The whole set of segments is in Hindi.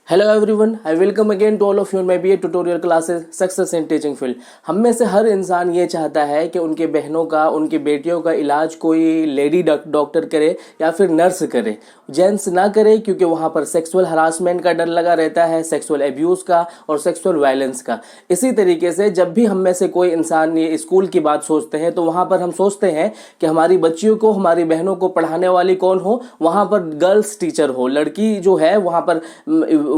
Hello everyone, I welcome again to all of you in my BA tutorial classes success in teaching field. हम में से हर इंसान ये चाहता है कि उनके बहनों का, उनकी बेटियों का इलाज कोई लेडी डॉक्टर करे या फिर नर्स करे, जेंट्स ना करे, क्योंकि वहाँ पर सेक्सुअल हरासमेंट का डर लगा रहता है, सेक्सुअल एब्यूज़ का और सेक्सुअल वायलेंस का। इसी तरीके से जब भी हम में से कोई इंसान ये स्कूल की बात सोचते हैं तो वहाँ पर हम सोचते हैं कि हमारी बच्चियों को, हमारी बहनों को पढ़ाने वाली कौन हो, वहाँ पर गर्ल्स टीचर हो, लड़की जो है वहाँ पर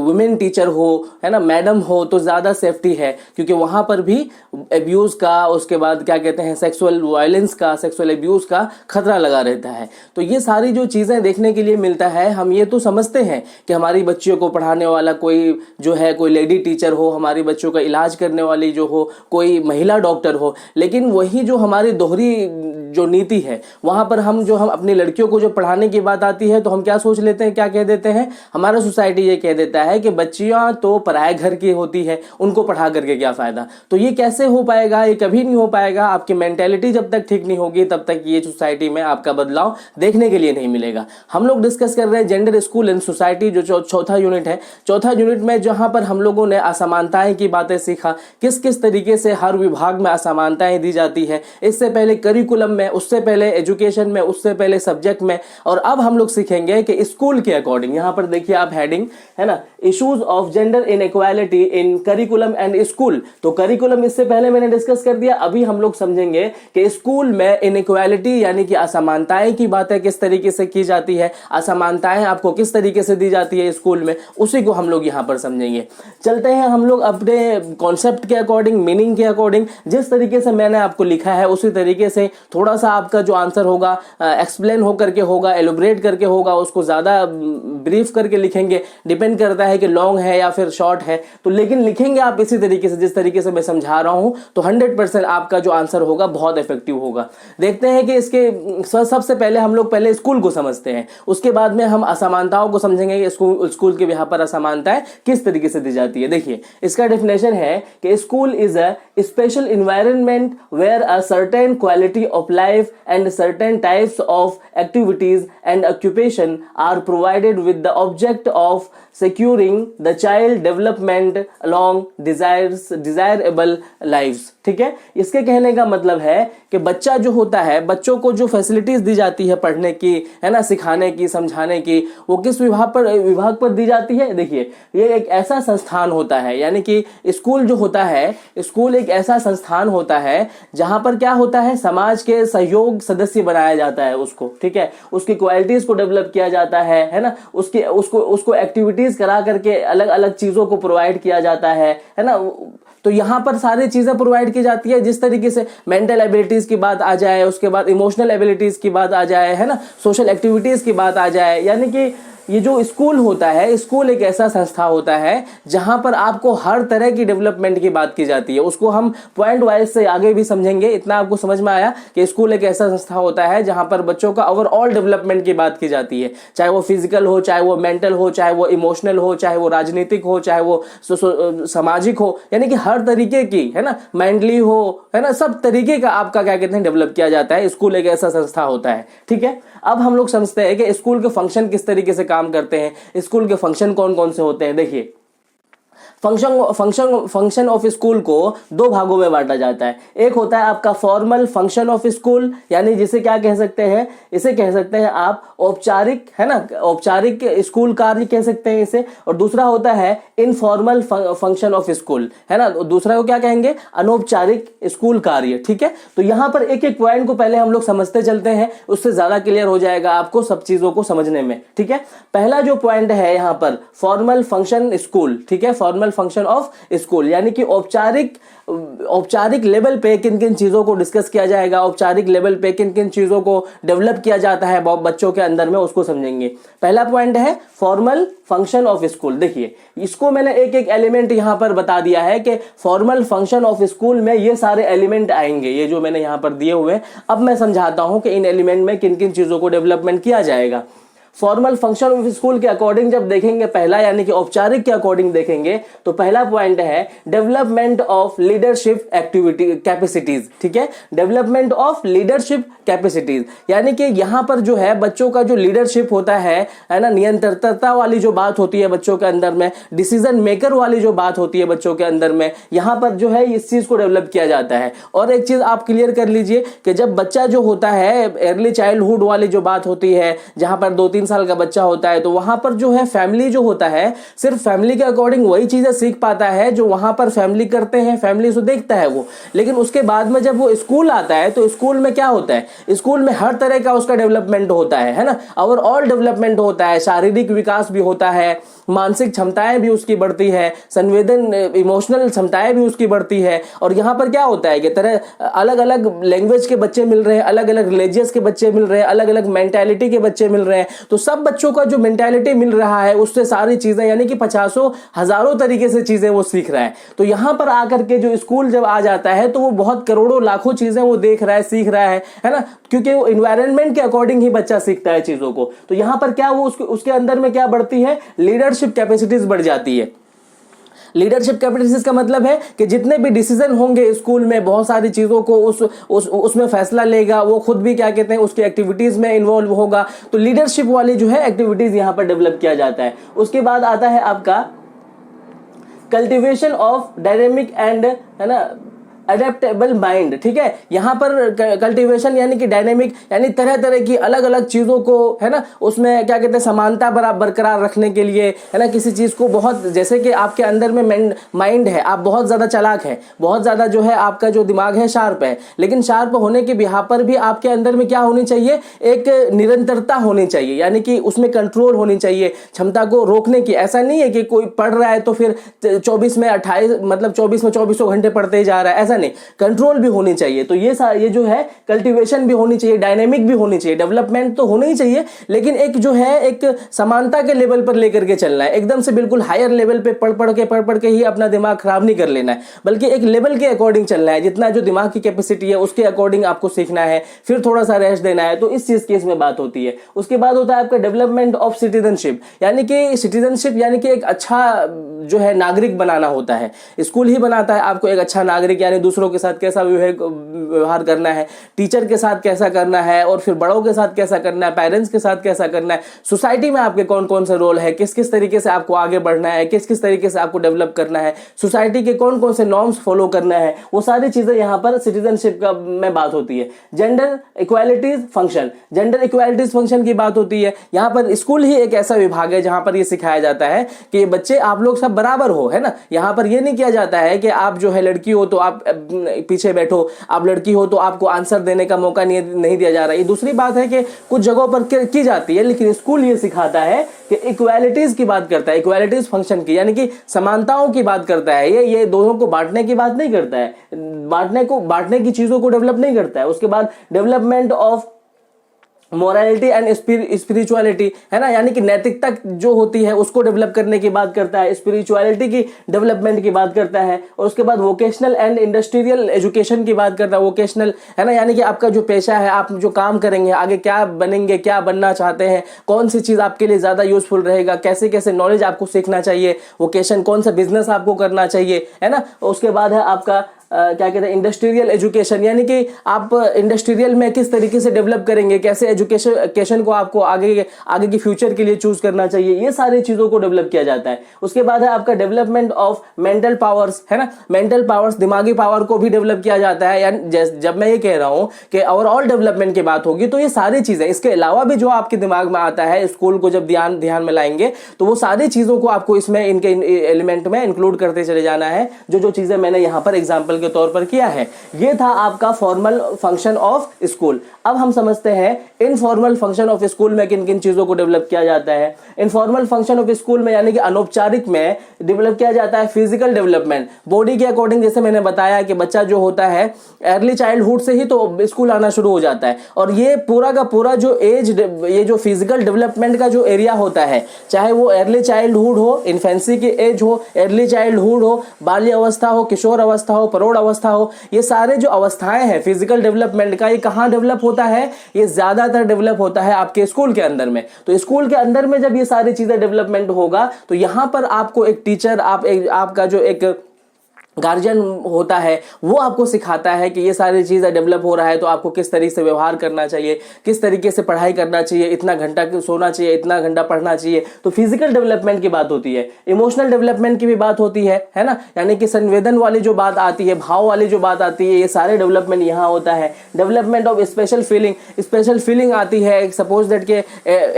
वुमेन टीचर हो, है ना, मैडम हो तो ज़्यादा सेफ्टी है, क्योंकि वहाँ पर भी एब्यूज़ का, उसके बाद क्या कहते हैं, सेक्सुअल वायलेंस का, सेक्सुअल एब्यूज़ का खतरा लगा रहता है। तो ये सारी जो चीज़ें देखने के लिए मिलता है, हम ये तो समझते हैं कि हमारी बच्चियों को पढ़ाने वाला कोई जो है, कोई लेडी टीचर हो, हमारी बच्चों का इलाज करने वाली जो हो, कोई महिला डॉक्टर हो, लेकिन वही जो हमारी दोहरी जो नीति है, वहाँ पर हम अपनी लड़कियों को जो पढ़ाने की बात आती है तो हम क्या सोच लेते हैं, क्या कह देते हैं, हमारा सोसाइटी ये कह देता है कि बच्चियां तो पराए घर की होती है, उनको पढ़ा करके क्या फायदा। तो ये कैसे हो पाएगा, ये कभी नहीं हो पाएगा। आपकी मेंटेलिटी जब तक ठीक नहीं होगी तब तक ये सोसाइटी में आपका बदलाव देखने के लिए नहीं मिलेगा। हम लोग डिस्कस कर रहे हैं जेंडर स्कूल इन सोसाइटी, जो चौथा यूनिट है। चौथा यूनिट में जहां पर हम लोगों ने असमानताएं की बातें सीखा, किस किस तरीके से हर विभाग में असमानताएं दी जाती है, इससे पहले करिकुलम में, उससे पहले एजुकेशन में, उससे पहले सब्जेक्ट में, और अब हम लोग सीखेंगे कि स्कूल के अकॉर्डिंग। यहां पर देखिए आप हेडिंग है ना, issues of gender inequality in curriculum and school. तो करिकुलम इससे पहले मैंने डिस्कस कर दिया। अभी हम लोग समझेंगे कि स्कूल में इनइक्वालिटी यानी कि असमानताएं की बातें किस तरीके से की जाती है, असमानताएं आपको किस तरीके से दी जाती है स्कूल में, उसी को हम लोग यहां पर समझेंगे। चलते हैं हम लोग अपने कॉन्सेप्ट के अकॉर्डिंग, मीनिंग के अकॉर्डिंग। जिस तरीके से मैंने आपको लिखा है उसी तरीके से थोड़ा सा आपका जो आंसर होगा एक्सप्लेन होकर के होगा, एलोबरेट करके होगा, उसको ज्यादा ब्रीफ करके लिखेंगे। डिपेंड करता है कि लॉन्ग है या फिर शॉर्ट है, तो लेकिन लिखेंगे आप इसी तरीके से जिस तरीके से मैं समझा रहा हूं, तो 100% आपका जो आंसर होगा बहुत इफेक्टिव होगा। देखते हैं कि इसके सबसे पहले हम लोग पहले स्कूल को समझते हैं, उसके बाद में हम असमानताओं को समझेंगे कि स्कूल के यहाँ पर असमानताएं किस तरीके से दी जाती है। देखिए इसका डेफिनेशन है कि school is a special environment where a certain quality of life and certain types of activities and occupation are provided with the object of securing the child development along desirable lives। ठीक है, इसके कहने का मतलब है कि बच्चा जो होता है, बच्चों को जो फैसिलिटीज दी जाती है पढ़ने की, है ना, सिखाने की, समझाने की, वो किस विभाग पर दी जाती है। देखिए ये एक ऐसा संस्थान होता है, यानी कि स्कूल जो होता है, स्कूल एक ऐसा संस्थान होता है जहां पर क्या होता है, समाज के सहयोग सदस्य बनाया जाता है उसको। ठीक है, उसकी क्वालिटीज को डेवलप किया जाता है ना, उसको एक्टिविटीज करा करके अलग अलग चीजों को प्रोवाइड किया जाता है ना। तो यहां पर सारी चीजें प्रोवाइड की जाती है, जिस तरीके से मेंटल एबिलिटीज की बात आ जाए, उसके बाद इमोशनल एबिलिटीज की बात आ जाए, है ना, सोशल एक्टिविटीज की बात आ जाए। यानी कि ये जो स्कूल होता है, स्कूल एक ऐसा संस्था होता है जहां पर आपको हर तरह की डेवलपमेंट की बात की जाती है। उसको हम पॉइंट वाइज से आगे भी समझेंगे। इतना आपको समझ में आया कि स्कूल एक ऐसा संस्था होता है जहां पर बच्चों का ओवरऑल डेवलपमेंट की बात की जाती है, चाहे वो फिजिकल हो, चाहे वो मेंटल हो, चाहे वो इमोशनल हो, चाहे वो राजनीतिक हो, चाहे वो सामाजिक हो, यानी कि हर तरीके की, है ना, मेंटली हो, है ना, सब तरीके का आपका क्या कहते हैं डेवलप किया जाता है। स्कूल एक ऐसा संस्था होता है। ठीक है, अब हम लोग समझते हैं कि स्कूल के फंक्शन किस तरीके से काम करते हैं, स्कूल के फंक्शन कौन कौन से होते हैं। देखिए फंक्शन ऑफ स्कूल को दो भागों में बांटा जाता है। एक होता है आपका फॉर्मल फंक्शन ऑफ स्कूल, यानी जिसे क्या कह सकते हैं, इसे कह सकते हैं आप औपचारिक, है ना, औपचारिक स्कूल कार्य कह सकते हैं इसे। और दूसरा होता है इनफॉर्मल फंक्शन ऑफ स्कूल, है ना, दूसरा को क्या कहेंगे, अनौपचारिक स्कूल कार्य। ठीक है, तो यहां पर एक एक पॉइंट को पहले हम लोग समझते चलते हैं, उससे ज्यादा क्लियर हो जाएगा आपको सब चीजों को समझने में। ठीक है, पहला जो पॉइंट है यहां पर फॉर्मल फंक्शन स्कूल। ठीक है, फॉर्मल फंक्शन ऑफ स्कूल, यानी कि औपचारिक लेवल पे किन किन चीजों को डिस्कस किया जाएगा, औपचारिक लेवल पे किन किन चीजों को डेवलप किया जाता है बच्चों के अंदर में, उसको समझेंगे। पहला पॉइंट है फॉर्मल फंक्शन ऑफ स्कूल। देखिए इसको मैंने एक एक एलिमेंट यहां पर बता दिया है कि फॉर्मल फंक्शन ऑफ स्कूल में ये सारे एलिमेंट आएंगे, ये जो मैंने यहां पर दिए हुए। अब मैं समझाता हूं कि इन एलिमेंट में किन किन चीजों को डेवलपमेंट किया जाएगा। फॉर्मल फंक्शन ऑफ स्कूल के अकॉर्डिंग जब देखेंगे, पहला यानी कि औपचारिक के अकॉर्डिंग देखेंगे, तो पहला पॉइंट है development of leadership activity capacities. ठीक है, डेवलपमेंट ऑफ लीडरशिप कैपेसिटीज, यानी कि यहां पर जो है बच्चों का जो लीडरशिप होता है ना, नियंत्रणता वाली जो बात होती है बच्चों के अंदर में, डिसीजन मेकर वाली जो बात होती है बच्चों के अंदर में, यहां पर जो है इस चीज को डेवलप किया जाता है। और एक चीज आप क्लियर कर लीजिए कि जब बच्चा जो होता है, अर्ली चाइल्डहुड वाली जो बात होती है, जहां पर 2-3 साल का बच्चा होता है, तो वहां पर जो है फैमिली जो होता है सिर्फ फैमिली के अकॉर्डिंग वही चीजें सीख पाता है जो वहां पर फैमिली करते हैं, फैमिली उसको देखता है वो। लेकिन उसके बाद में जब वो स्कूल आता है तो स्कूल में क्या होता है, स्कूल में हर तरह का उसका डेवलपमेंट होता है ना, ओवरऑल डेवलपमेंट होता है, शारीरिक विकास भी होता है, मानसिक क्षमताएं भी उसकी बढ़ती है, संवेदन इमोशनल क्षमताएं भी उसकी बढ़ती है। और यहाँ पर क्या होता है कि तरह अलग अलग लैंग्वेज के बच्चे मिल रहे हैं, अलग अलग रिलीजियस के बच्चे मिल रहे हैं, अलग अलग मेंटालिटी के बच्चे मिल रहे हैं, तो सब बच्चों का जो मेंटालिटी मिल रहा है उससे सारी चीजें, यानी कि 50 हजारों तरीके से चीजें वो सीख रहा है। तो यहाँ पर आकर के जो स्कूल जब आ जाता है तो वो बहुत करोड़ों लाखों चीजें वो देख रहा है, सीख रहा है ना, क्योंकि वो इन्वायरमेंट के अकॉर्डिंग ही बच्चा सीखता है चीजों को। तो यहाँ पर क्या वो उसके अंदर में क्या बढ़ती है, लीडरशिप कैपेसिटीज बढ़ जाती है। लीडरशिप कैपेसिटीज का मतलब है कि जितने भी डिसीजन होंगे स्कूल में, बहुत सारी चीजों को उसमें फैसला लेगा, वो खुद भी क्या कहते हैं उसकी एक्टिविटीज में इन्वॉल्व होगा। तो लीडरशिप वाली जो है एक्टिविटीज यहां पर डेवलप किया जाता है। उसके बाद आता है आपका कल्टीवेशन ऑफ डायनेमिक एंड, है ना, अडेप्टेबल माइंड। ठीक है, यहां पर कल्टीवेशन यानी कि डायनेमिक, यानी तरह तरह की अलग अलग चीजों को, है ना, उसमें क्या कहते हैं समानता बरकरार रखने के लिए, है ना, किसी चीज को बहुत, जैसे कि आपके अंदर में माइंड है, आप बहुत ज्यादा चालाक है, बहुत ज्यादा जो है आपका जो दिमाग है शार्प है, लेकिन शार्प होने के बिहार पर भी आपके अंदर में क्या होनी चाहिए, एक निरंतरता होनी चाहिए, यानी कि उसमें कंट्रोल होनी चाहिए, क्षमता को रोकने की। ऐसा नहीं है कि कोई पढ़ रहा है तो फिर 24 में 28, मतलब 24 में 24 घंटे पढ़ते ही जा रहा है, ऐसा नहीं, कंट्रोल भी होनी चाहिए। तो ये जो है कल्टीवेशन भी होनी चाहिए, डायनेमिक भी होनी चाहिए, डेवलपमेंट तो होना ही चाहिए, लेकिन एक जो है एक समानता के लेवल पर लेकर के चलना है। एकदम से बिल्कुल हायर लेवल पे पढ़ पढ़ के ही अपना दिमाग खराब नहीं कर लेना है, बल्कि एक लेवल के अकॉर्डिंग चलना है, जितना जो दिमाग की कैपेसिटी है उसके अकॉर्डिंग आपको सीखना है, फिर थोड़ा सा रेस्ट देना है। तो इस चीज की इसमें बात होती है। उसके बाद होता है आपका डेवलपमेंट ऑफ सिटीजनशिप, यानी कि सिटीजनशिप यानी कि एक अच्छा जो है नागरिक बनाना होता है। स्कूल ही बनाता है आपको एक अच्छा नागरिक, यानी दूसरों के साथ कैसा व्यवहार करना है, टीचर के साथ कैसा करना है, और फिर बड़ों के साथ कैसा करना है, पेरेंट्स के साथ कैसा करना है, सोसाइटी में आपके कौन कौन से रोल है, किस किस तरीके से आपको आगे बढ़ना है, किस किस तरीके से आपको डेवलप करना है, सोसाइटी के कौन कौन से नॉर्म्स फॉलो करना है, वो सारी चीजें यहाँ पर सिटीजनशिप का में बात होती है। Gender equalities function, gender equalities function की बात होती है। यहाँ पर स्कूल ही एक ऐसा विभाग है जहां पर ये सिखाया जाता है कि बच्चे आप लोग सब बराबर हो, है ना। यहाँ पर ये नहीं किया जाता है कि आप जो है लड़की हो तो आप पीछे बैठो, आप लड़की हो तो आपको आंसर देने का मौका नहीं दिया जा रहा है। ये दूसरी बात है कि कुछ जगहों पर की जाती है, लेकिन स्कूल ये सिखाता है कि इक्वालिटीज की बात करता है, इक्वालिटीज फंक्शन की, यानी कि समानताओं की बात करता है। ये दोनों को बांटने की बात नहीं करता है, बांटने की चीजों को डेवलप नहीं करता है। उसके बाद development of morality and spirituality, है ना, यानी कि नैतिकता जो होती है उसको डेवलप करने की बात करता है, स्पिरिचुअलिटी की डेवलपमेंट की बात करता है। और उसके बाद वोकेशनल एंड इंडस्ट्रियल एजुकेशन की बात करता है। वोकेशनल, है ना, यानी कि आपका जो पेशा है, आप जो काम करेंगे, आगे क्या बनेंगे, क्या बनना चाहते हैं, कौन सी चीज आपके लिए ज्यादा यूजफुल रहेगा, कैसे कैसे नॉलेज आपको सीखना चाहिए, वोकेशन कौन सा बिजनेस आपको करना चाहिए, है ना। उसके बाद है आपका क्या कहते हैं इंडस्ट्रियल एजुकेशन, यानी कि आप इंडस्ट्रियल में किस तरीके से डेवलप करेंगे, कैसे एजुकेशन को आपको आगे की फ्यूचर के लिए चूज करना चाहिए, ये सारी चीजों को डेवलप किया जाता है। उसके बाद है आपका डेवलपमेंट ऑफ मेंटल पावर्स, है ना, मेंटल पावर्स, दिमागी पावर को भी डेवलप किया जाता है। यानी जब मैं ये कह रहा हूं कि ओवरऑल डेवलपमेंट की बात होगी तो ये सारी चीजें, इसके अलावा भी जो आपके दिमाग में आता है, स्कूल को जब ध्यान में लाएंगे तो वो सारी चीजों को आपको इसमें इनके एलिमेंट में इंक्लूड करते चले जाना है, जो चीजें मैंने यहां पर एग्जाम्पल के तौर पर किया है। ये था आपका फॉर्मल फंक्शन ऑफ स्कूल। अब हम समझते हैं इनफॉर्मल फंक्शन ऑफ स्कूल में किन किन चीजों को डेवलप किया जाता है। इनफॉर्मल फंक्शन ऑफ स्कूल में यानी कि अनौपचारिक में डेवलप किया जाता है फिजिकल डेवलपमेंट, बॉडी के अकॉर्डिंग। जैसे मैंने बताया कि बच्चा जो होता है अर्ली चाइल्डहुड से ही तो स्कूल आना शुरू हो जाता है, और ये पूरा का पूरा जो एज, ये जो फिजिकल डेवलपमेंट का जो एरिया होता है, चाहे वो अर्ली चाइल्डहुड हो, इन्फेंसी की एज हो, अर्ली चाइल्डहुड हो, बाल्य अवस्था हो, किशोर अवस्था हो, प्रौढ़ अवस्था हो, ये सारे जो अवस्थाएं हैं फिजिकल डेवलपमेंट का, ये कहाँ डेवलप होता है? ये ज्यादातर डेवलप होता है आपके स्कूल के अंदर में। तो स्कूल के अंदर में जब ये सारी चीजें डेवलपमेंट होगा तो यहां पर आपको एक टीचर, आपका जो एक गार्जियन होता है वो आपको सिखाता है कि ये सारी चीज़ें डेवलप हो रहा है तो आपको किस तरीके से व्यवहार करना चाहिए, किस तरीके से पढ़ाई करना चाहिए, इतना घंटा सोना चाहिए, इतना घंटा पढ़ना चाहिए। तो फिजिकल डेवलपमेंट की बात होती है, इमोशनल डेवलपमेंट की भी बात होती है ना, यानी कि संवेदन वाली जो बात आती है, भाव वाली जो बात आती है, ये सारे डेवलपमेंट यहाँ होता है। डेवलपमेंट ऑफ स्पेशल फीलिंग आती है। सपोज दैट के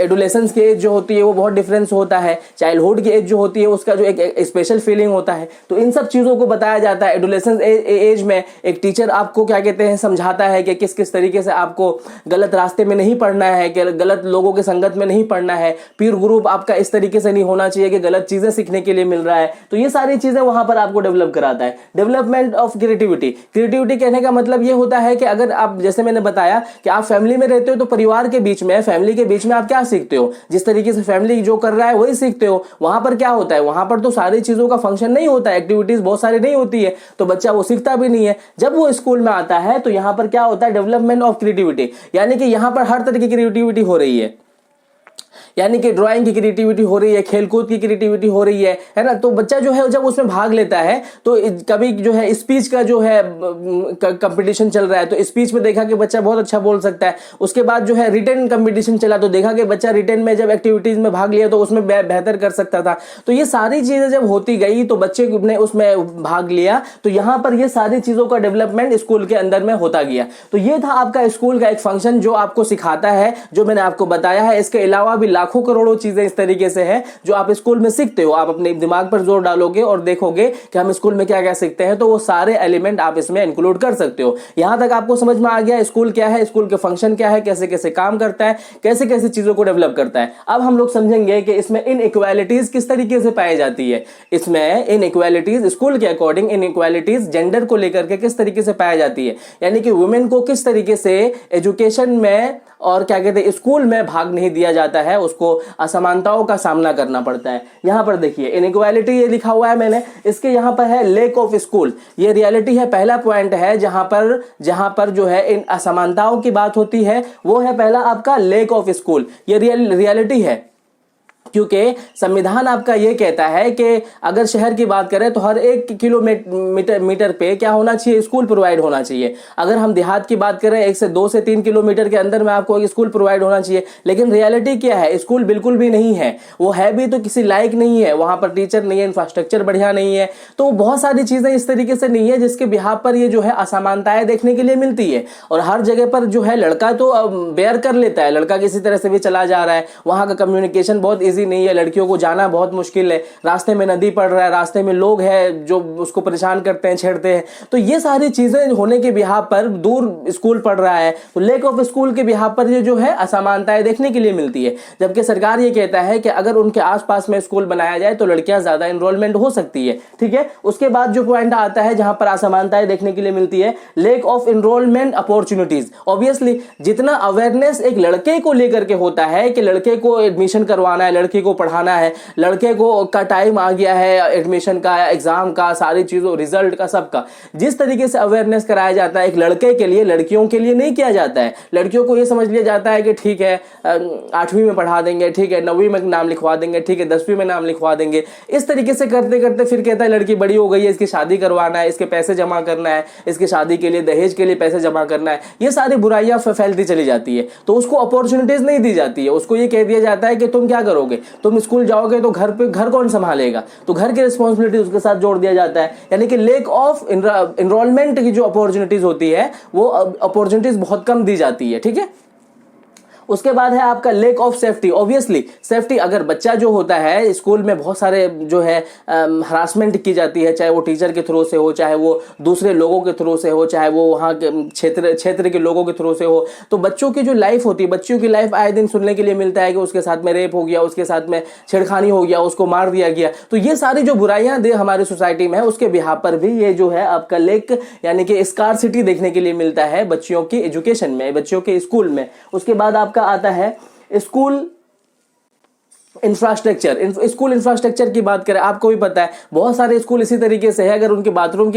एडोलेसेंस की एज जो होती है वो बहुत डिफरेंस होता है, चाइल्डहुड की एज जो होती है उसका जो एक स्पेशल फीलिंग होता है। तो इन सब चीज़ों को बताया जाता है। एडोलेसेंस एज में एक टीचर आपको क्या कहते हैं, समझाता है कि किस किस तरीके से आपको गलत रास्ते में नहीं पढ़ना है, कि गलत लोगों के संगत में नहीं पढ़ना है, पीर ग्रुप आपका इस तरीके से नहीं होना चाहिए कि गलत चीजें सीखने के लिए मिल रहा है। तो ये सारी चीजें वहां पर आपको डेवलप कराता है। डेवलपमेंट ऑफ क्रिएटिविटी कहने का मतलब ये होता है कि अगर आप, जैसे मैंने बताया कि आप फैमिली में रहते हो तो परिवार के बीच में, फैमिली के बीच में आप क्या सीखते हो, जिस तरीके से फैमिली जो कर रहा है वही सीखते हो। वहां पर क्या होता है, वहां पर तो सारी चीजों का फंक्शन नहीं होता है, एक्टिविटीज बहुत सारी नहीं होती है, तो बच्चा वो सीखता भी नहीं है। जब वो स्कूल में आता है तो यहां पर क्या होता है, डेवलपमेंट ऑफ क्रिएटिविटी, यानी कि यहां पर हर तरह की क्रिएटिविटी हो रही है, यानी कि ड्राइंग की क्रिएटिविटी हो रही है, खेलकूद की क्रिएटिविटी हो रही है ना। तो बच्चा जो है जब उसमें भाग लेता है तो कभी जो है स्पीच का जो है कंपटीशन चल रहा है तो स्पीच में देखा कि बच्चा बहुत अच्छा बोल सकता है। उसके बाद जो है रिटन कंपटीशन चला तो देखा कि बच्चा रिटन में जब एक्टिविटीज में भाग लिया तो उसमें बेहतर कर सकता था। तो ये सारी चीजें जब होती गई तो बच्चे ने उसमें भाग लिया, तो यहां पर ये सारी चीजों का डेवलपमेंट स्कूल के अंदर में होता गया। तो ये था आपका स्कूल का एक फंक्शन जो आपको सिखाता है, जो मैंने आपको बताया है। इसके अलावा भी लाखों करोड़ों चीजें इस तरीके से हैं जो आप स्कूल में सीखते हो। आप अपने दिमाग पर जोर डालोगे और देखोगे कि हम स्कूल में क्या क्या सीखते हैं, तो वो सारे एलिमेंट आप इसमें इंक्लूड कर सकते हो। यहां तक आपको समझ में आ गया स्कूल क्या है, स्कूल के फंक्शन क्या है, कैसे कैसे काम करता है, कैसे कैसे चीजों को डेवलप करता है। अब हम लोग समझेंगे कि इसमें इनइक्वालिटीज किस तरीके से पाई जाती है। इसमें इनइक्वालिटीज स्कूल के अकॉर्डिंग, इनइक्वालिटीज जेंडर को लेकर के किस तरीके से पाई जाती है, यानी कि वुमेन को किस तरीके से एजुकेशन में और क्या कहते हैं स्कूल में भाग नहीं दिया जाता है, उसको असमानताओं का सामना करना पड़ता है। यहां पर देखिए इनइक्वालिटी ये लिखा हुआ है मैंने, इसके यहां पर है लेक ऑफ स्कूल, ये रियलिटी है, पहला पॉइंट है जहां पर जो है इन असमानताओं की बात होती है, वो है पहला आपका लेक ऑफ स्कूल। ये रियलिटी है क्योंकि संविधान आपका ये कहता है कि अगर शहर की बात करें तो हर 1 किलोमीटर पे क्या होना चाहिए, स्कूल प्रोवाइड होना चाहिए। अगर हम देहात की बात करें 1 से 2 से 3 किलोमीटर के अंदर में आपको एक स्कूल प्रोवाइड होना चाहिए। लेकिन रियलिटी क्या है, स्कूल बिल्कुल भी नहीं है, वो है भी तो किसी लायक नहीं है, वहां पर टीचर नहीं है, इंफ्रास्ट्रक्चर बढ़िया नहीं है, तो बहुत सारी चीजें इस तरीके से नहीं है जिसके बिहाफ पर ये जो है असमानताएं देखने के लिए मिलती है। और हर जगह पर जो है लड़का तो बेयर कर लेता है, लड़का किसी तरह से भी चला जा रहा है, वहां का कम्युनिकेशन बहुत ईजी नहीं है, लड़कियों को जाना बहुत मुश्किल है, रास्ते में नदी पड़ रहा है, रास्ते में लोग हैं जो उसको परेशान करते हैं, छेड़ते हैं। तो ये सारी चीजें होने के बिहाफ पर दूर स्कूल पढ़ रहा है, तो लेक ऑफ स्कूल के बिहाफ पर ये जो है असमानताएं देखने के लिए मिलती है। जबकि सरकार ये कहता है कि अगर उनके आसपास में स्कूल बनाया जाए तो लड़कियां ज्यादा एनरोलमेंट हो सकती है। ठीक है, उसके बाद जो पॉइंट आता है जहां पर असमानताएं देखने के लिए मिलती है, lake of enrolment opportunities. Obviously जितना अवेयरनेस एक लड़के को लेकर के होता है कि लड़के को एडमिशन करवाना है, लड़की को पढ़ाना है, लड़के को का टाइम आ गया है एडमिशन का, एग्जाम का, सारी चीजों, रिजल्ट का, सबका जिस तरीके से अवेयरनेस कराया जाता है एक लड़के के लिए, लड़कियों के लिए नहीं किया जाता है। लड़कियों को यह समझ लिया जाता है कि ठीक है 8वीं में पढ़ा देंगे, ठीक है 9वीं में नाम लिखवा देंगे, ठीक है 10वीं में नाम लिखवा देंगे। इस तरीके से करते करते फिर कहता है लड़की बड़ी हो गई है, इसकी शादी करवाना है, इसके पैसे जमा करना है, इसकी शादी के लिए दहेज के लिए पैसे जमा करना है, ये सारी बुराइयां फैलती चली जाती है। तो उसको अपॉर्चुनिटीज नहीं दी जाती है, उसको ये कह दिया जाता है कि तुम क्या करोगे, तुम स्कूल जाओगे तो घर कौन संभालेगा, तो घर की रिस्पॉन्सिबिलिटी उसके साथ जोड़ दिया जाता है। यानी कि लेक ऑफ एनरोलमेंट की जो अपॉर्चुनिटीज होती है वो अपॉर्चुनिटीज बहुत कम दी जाती है। ठीक है, उसके बाद है आपका lake of safety. Obviously safety, अगर बच्चा जो होता है स्कूल में बहुत सारे जो है हरासमेंट की जाती है, चाहे वो टीचर के थ्रू से हो, चाहे वो दूसरे लोगों के थ्रू से हो, चाहे वो वहाँ के क्षेत्र के लोगों के थ्रू से हो, तो बच्चों की जो लाइफ होती है, बच्चों की लाइफ आए दिन सुनने के लिए मिलता है कि उसके साथ में रेप हो गया, उसके साथ में छेड़खानी हो गया, उसको मार दिया गया। तो ये सारी जो बुराइयां दे हमारी सोसाइटी में है, उसके बिहाफ पर भी ये जो है आपका लेक यानी कि स्कार्सिटी देखने के लिए मिलता है बच्चियों की एजुकेशन में, बच्चों के स्कूल में। उसके बाद आपका आता है स्कूल इंफ्रास्ट्रक्चर, स्कूल इंफ्रास्ट्रक्चर की बात करें, आपको भी पता है बहुत सारे स्कूल इसी तरीके से है। अगर उनके बाथरूम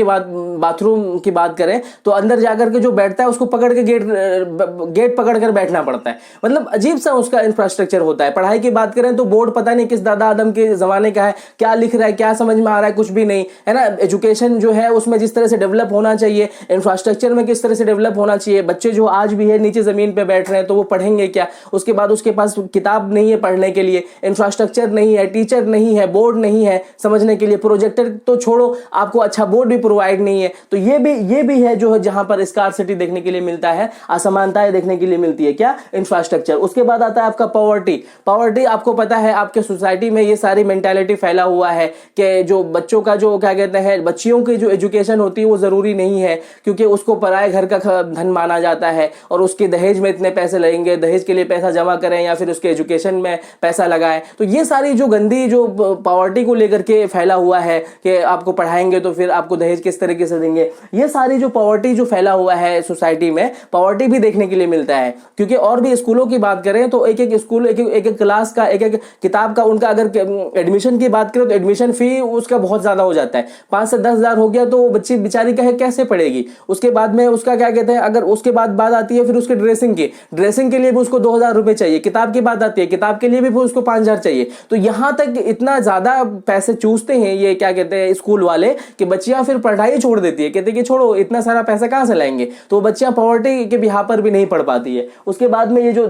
की बात करें तो अंदर जाकर के जो बैठता है उसको पकड़ के गेट पकड़ कर बैठना पड़ता है। मतलब अजीब सा उसका इंफ्रास्ट्रक्चर होता है। पढ़ाई की बात करें तो बोर्ड पता नहीं किस दादा आदम के जमाने का है, क्या लिख रहा है, क्या समझ में आ रहा है, कुछ भी नहीं है ना। एजुकेशन जो है उसमें जिस तरह से डेवलप होना चाहिए, इंफ्रास्ट्रक्चर में किस तरह से डेवलप होना चाहिए। बच्चे जो आज भी है नीचे जमीन पे बैठ रहे हैं तो वो पढ़ेंगे क्या? उसके बाद उसके पास किताब नहीं है पढ़ने के लिए, इंफ्रास्ट्रक्चर नहीं है, टीचर नहीं है, बोर्ड नहीं है समझने के लिए, प्रोजेक्टर तो छोड़ो आपको अच्छा बोर्ड भी प्रोवाइड नहीं है। तो ये भी है जो है जहां पर स्कार्सिटी देखने के लिए मिलता है, असमानताएं देखने के लिए मिलती है। क्या? इंफ्रास्ट्रक्चर। उसके बाद आता है आपका पॉवर्टी। आपको पता है आपके सोसाइटी में ये सारी मेंटालिटी फैला हुआ है कि जो बच्चों का जो क्या कहते हैं, बच्चियों की जो एजुकेशन होती है वो जरूरी नहीं है, क्योंकि उसको पराए घर का धन माना जाता है और उसके दहेज में इतने पैसे लगेंगे, दहेज के लिए पैसा जमा करें या फिर उसके एजुकेशन में पैसा लगाएं। तो ये सारी जो गंदी जो पॉवर्टी को लेकर के फैला हुआ है कि आपको पढ़ाएंगे तो फिर आपको दहेज किस तरीके से देंगे, ये सारी जो पॉवर्टी जो फैला हुआ है सोसाइटी में, पॉवर्टी भी देखने के लिए मिलता है। क्योंकि और भी स्कूलों की बात करें तो एक एक स्कूल, एक एक क्लास का, एक एक किताब का, उनका अगर एडमिशन की बात करें तो एडमिशन फी उसका बहुत ज्यादा हो जाता है। 5 से 10 हजार हो गया तो बच्ची बेचारी कैसे पढ़ेगी। उसके बाद में उसका क्या कहते हैं, अगर उसके बाद बात आती है फिर उसके ड्रेसिंग के लिए भी उसको 2000 रुपए चाहिए। किताब की बात आती है, किताब के लिए भी उसको 5000 चाहिए। तो यहां तक इतना ज्यादा पैसे चूसते हैं ये क्या कहते हैं स्कूल वाले कि बच्चियां फिर पढ़ाई छोड़ देती है, कहते कि छोड़ो इतना सारा पैसा कहां से लाएंगे। तो बच्चियां पॉवर्टी के बिहार पर भी नहीं पढ़ पाती है। उसके बाद में ये जो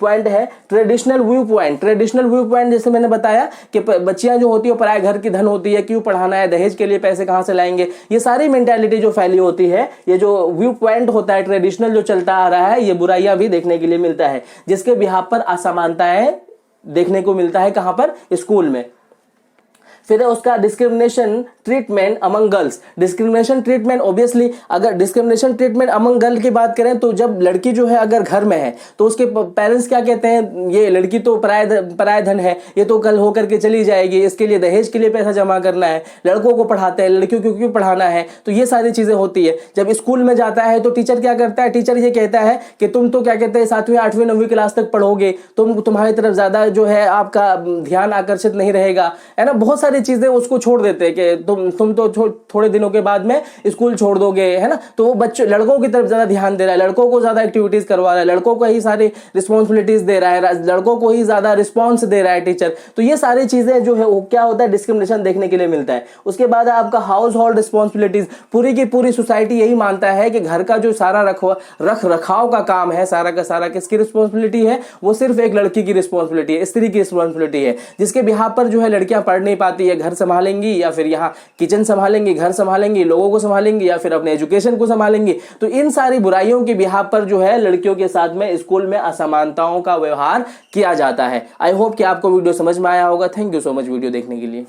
पॉइंट है ट्रेडिशनल व्यू पॉइंट, जैसे मैंने बताया कि बच्चियां जो होती है पराए घर की धन होती है, क्यों पढ़ाना है, दहेज के लिए पैसे कहां से लाएंगे, ये सारी मेंटालिटी जो फैली होती है, ये जो व्यू पॉइंट होता है ट्रेडिशनल जो चलता आ रहा है, ये बुराइयां भी देखने के लिए मिलता है, जिसके बिहार पर असमानताएं देखने को मिलता है। कहां पर? स्कूल में। फिर है उसका discrimination treatment among girls. Discrimination treatment, obviously अगर डिस्क्रिमिनेशन ट्रीटमेंट अमंग गर्ल की बात करें तो जब लड़की जो है अगर घर में है तो उसके पेरेंट्स क्या कहते हैं, ये लड़की तो पराया धन है, ये तो कल होकर के चली जाएगी, इसके लिए दहेज के लिए पैसा जमा करना है, लड़कों को पढ़ाते हैं, लड़कियों को क्यों पढ़ाना है। तो ये सारी चीजें होती है। जब स्कूल में जाता है तो टीचर क्या करता है, टीचर ये कहता है कि तुम तो क्या कहते हैं 7वीं 8वीं 9वीं क्लास तक पढ़ोगे, तुम्हारी तरफ ज्यादा जो है आपका ध्यान आकर्षित नहीं रहेगा, है ना। बहुत सारी चीजें उसको छोड़ देते हैं कि तुम तो थोड़े दिनों के बाद में स्कूल छोड़ दोगे, है ना। तो वो बच्चों लड़कों की तरफ ज्यादा ध्यान दे रहा है, लड़कों को ज्यादा एक्टिविटीज करवा रहा है, लड़कों को ही सारी रिस्पॉन्सिबिलिटीज दे रहा है, लड़कों को ही ज्यादा रिस्पॉन्स दे रहा है टीचर। तो ये सारी चीजें जो है वो क्या होता है, डिस्क्रिमिनेशन देखने के लिए मिलता है। उसके बाद है आपका हाउस होल्ड रिस्पॉन्सिबिलिटीज। पूरी की पूरी सोसाइटी यही मानता है कि घर का जो सारा रख रखाव का काम है, सारा का सारा किसकी रिस्पॉन्सिबिलिटी है, वो सिर्फ एक लड़की की रिस्पॉन्सिबिलिटी है, स्त्री की रिस्पॉन्सिबिलिटी है, जिसके बिहार पर जो है लड़कियां पढ़ नहीं पाती है, घर संभालेंगी या फिर यहाँ किचन संभालेंगी, घर संभालेंगी, लोगों को संभालेंगी या फिर अपने एजुकेशन को संभालेंगी। तो इन सारी बुराइयों के बिहार पर जो है लड़कियों के साथ में स्कूल में असमानताओं का व्यवहार किया जाता है। आई होप कि आपको वीडियो समझ में आया होगा। Thank you so much video देखने के लिए।